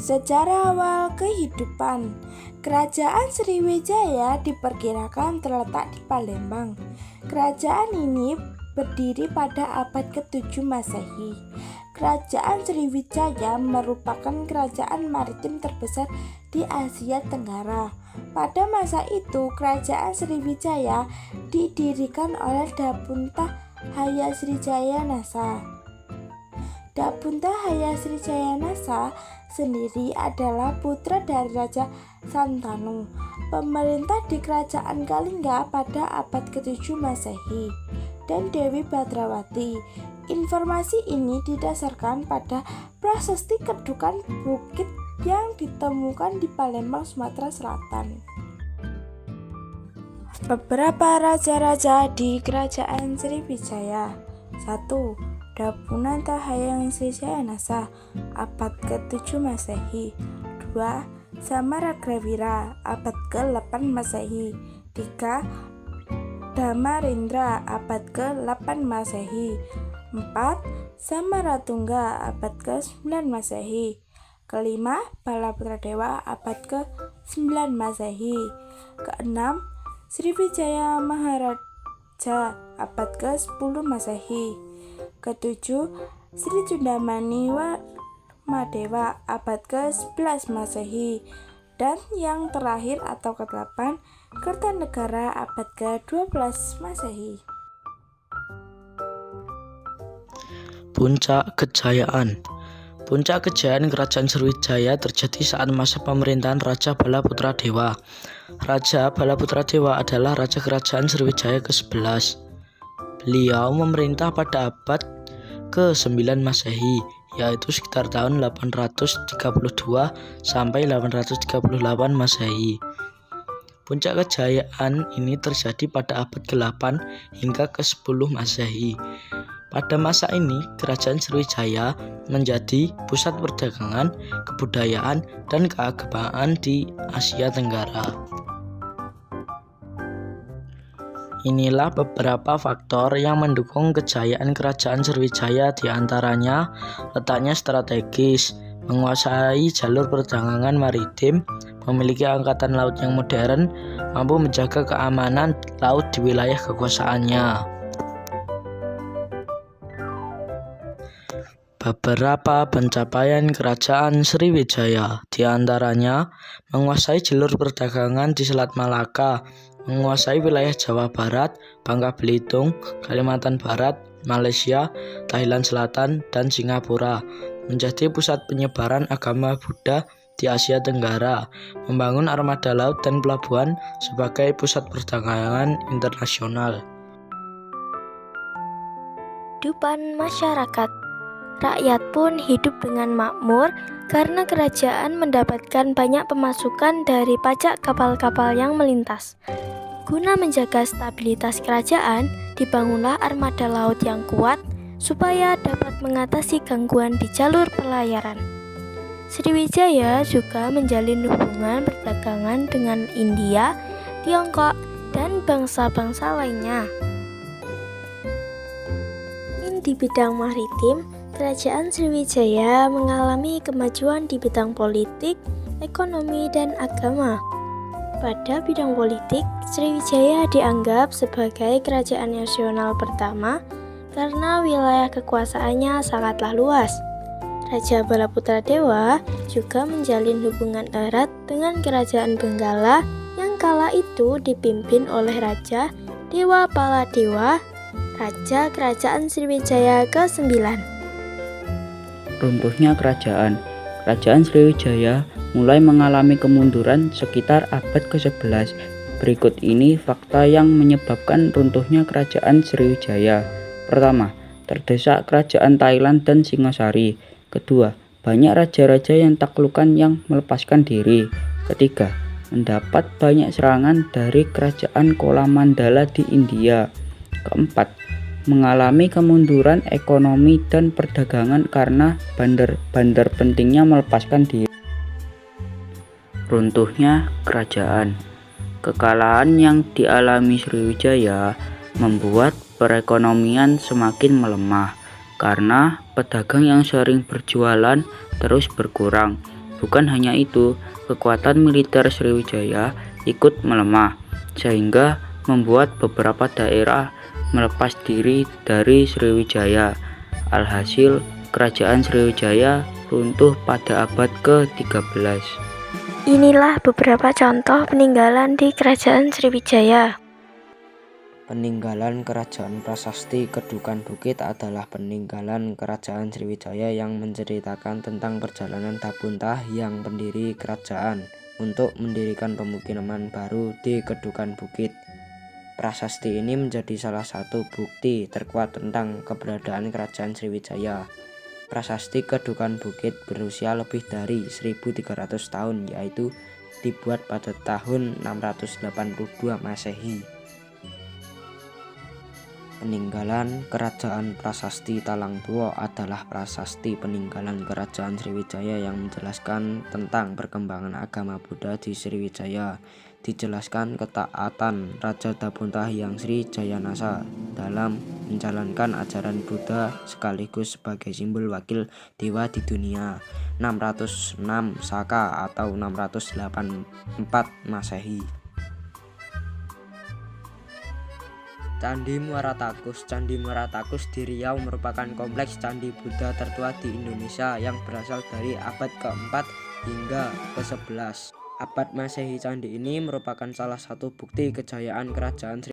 Sejarah awal kehidupan. Kerajaan Sriwijaya diperkirakan terletak di Palembang. Kerajaan ini berdiri pada abad ke-7 Masehi. Kerajaan Sriwijaya merupakan kerajaan maritim terbesar di Asia Tenggara. Pada masa itu, kerajaan Sriwijaya didirikan oleh Dapunta Hayasrijaya Nasa. Dapunta Hayasrijaya sendiri adalah putra dari Raja Santanu, pemerintah di Kerajaan Kalingga pada abad ke-7 Masehi, dan Dewi Badrawati. Informasi ini didasarkan pada prasasti kedukan bukit yang ditemukan di Palembang, Sumatera Selatan. Beberapa raja-raja di Kerajaan Sriwijaya. 1. Dapunta Hayasrijaya abad ke-7 Masehi. 2. Samaragrawira abad ke-8 Masehi. 3. Damarindra abad ke-8 Masehi. 4. Samaratungga abad ke-9 Masehi. Kelima, Balaputradewa abad ke-9 Masehi. Keenam, Sriwijaya Maharaja abad ke-10 Masehi. Ketujuh, Sri Chundamani Warmadewa abad ke-11 Masehi. Dan yang terakhir atau ke-8, Kertanegara abad ke-12 Masehi. Puncak kejayaan. Puncak kejayaan Kerajaan Sriwijaya terjadi saat masa pemerintahan Raja Balaputradewa. Raja Balaputradewa adalah Raja Kerajaan Sriwijaya ke-11. Beliau memerintah pada abad ke-9 Masehi, yaitu sekitar tahun 832 sampai 838 Masehi. Puncak kejayaan ini terjadi pada abad ke-8 hingga ke-10 Masehi. Pada masa ini, Kerajaan Sriwijaya menjadi pusat perdagangan, kebudayaan, dan keagamaan di Asia Tenggara. Inilah beberapa faktor yang mendukung kejayaan Kerajaan Sriwijaya, diantaranya letaknya strategis, menguasai jalur perdagangan maritim, memiliki angkatan laut yang modern, mampu menjaga keamanan laut di wilayah kekuasaannya. Beberapa pencapaian Kerajaan Sriwijaya, diantaranya menguasai jalur perdagangan di Selat Malaka, menguasai wilayah Jawa Barat, Bangka Belitung, Kalimantan Barat, Malaysia, Thailand Selatan, dan Singapura, menjadi pusat penyebaran agama Buddha di Asia Tenggara, membangun armada laut dan pelabuhan sebagai pusat perdagangan internasional. Kehidupan masyarakat. Rakyat pun hidup dengan makmur karena kerajaan mendapatkan banyak pemasukan dari pajak kapal-kapal yang melintas. Guna menjaga stabilitas kerajaan, dibangunlah armada laut yang kuat supaya dapat mengatasi gangguan di jalur pelayaran. Sriwijaya juga menjalin hubungan perdagangan dengan India, Tiongkok, dan bangsa-bangsa lainnya. Di bidang maritim, Kerajaan Sriwijaya mengalami kemajuan di bidang politik, ekonomi, dan agama. Pada bidang politik, Sriwijaya dianggap sebagai kerajaan nasional pertama karena wilayah kekuasaannya sangatlah luas. Raja Balaputradewa juga menjalin hubungan erat dengan Kerajaan Benggala yang kala itu dipimpin oleh Raja Dewa Paladewa, Raja Kerajaan Sriwijaya ke-9. Runtuhnya kerajaan. Kerajaan Sriwijaya mulai mengalami kemunduran sekitar abad ke-11. Berikut ini fakta yang menyebabkan runtuhnya Kerajaan Sriwijaya. Pertama, terdesak Kerajaan Thailand dan Singosari. Kedua, banyak raja-raja yang taklukan yang melepaskan diri. Ketiga, mendapat banyak serangan dari Kerajaan Kolamandala di India. Keempat, mengalami kemunduran ekonomi dan perdagangan karena bandar-bandar pentingnya melepaskan diri. Runtuhnya kerajaan. Kekalahan yang dialami Sriwijaya membuat perekonomian semakin melemah karena pedagang yang sering berjualan terus berkurang. Bukan hanya itu, kekuatan militer Sriwijaya ikut melemah, sehingga membuat beberapa daerah melepas diri dari Sriwijaya. Alhasil, kerajaan Sriwijaya runtuh pada abad ke-13. Inilah beberapa contoh peninggalan di Kerajaan Sriwijaya. Peninggalan Kerajaan Prasasti Kedukan Bukit adalah peninggalan Kerajaan Sriwijaya yang menceritakan tentang perjalanan Dabuntah yang pendiri kerajaan untuk mendirikan pemukiman baru di Kedukan Bukit. Prasasti ini menjadi salah satu bukti terkuat tentang keberadaan Kerajaan Sriwijaya. Prasasti Kedukan Bukit berusia lebih dari 1300 tahun, yaitu dibuat pada tahun 682 Masehi. Peninggalan Kerajaan Prasasti Talangtuo adalah prasasti peninggalan Kerajaan Sriwijaya yang menjelaskan tentang perkembangan agama Buddha di Sriwijaya. Dijelaskan ketaatan Raja Dabuntah yang Sri Jayanasa dalam menjalankan ajaran Buddha sekaligus sebagai simbol wakil dewa di dunia. 606 Saka atau 684 Masehi. Candi Muara Takus. Candi Muara Takus di Riau merupakan kompleks candi Buddha tertua di Indonesia yang berasal dari abad ke-4 hingga ke-11 abad Masehi. Candi ini merupakan salah satu bukti kejayaan kerajaan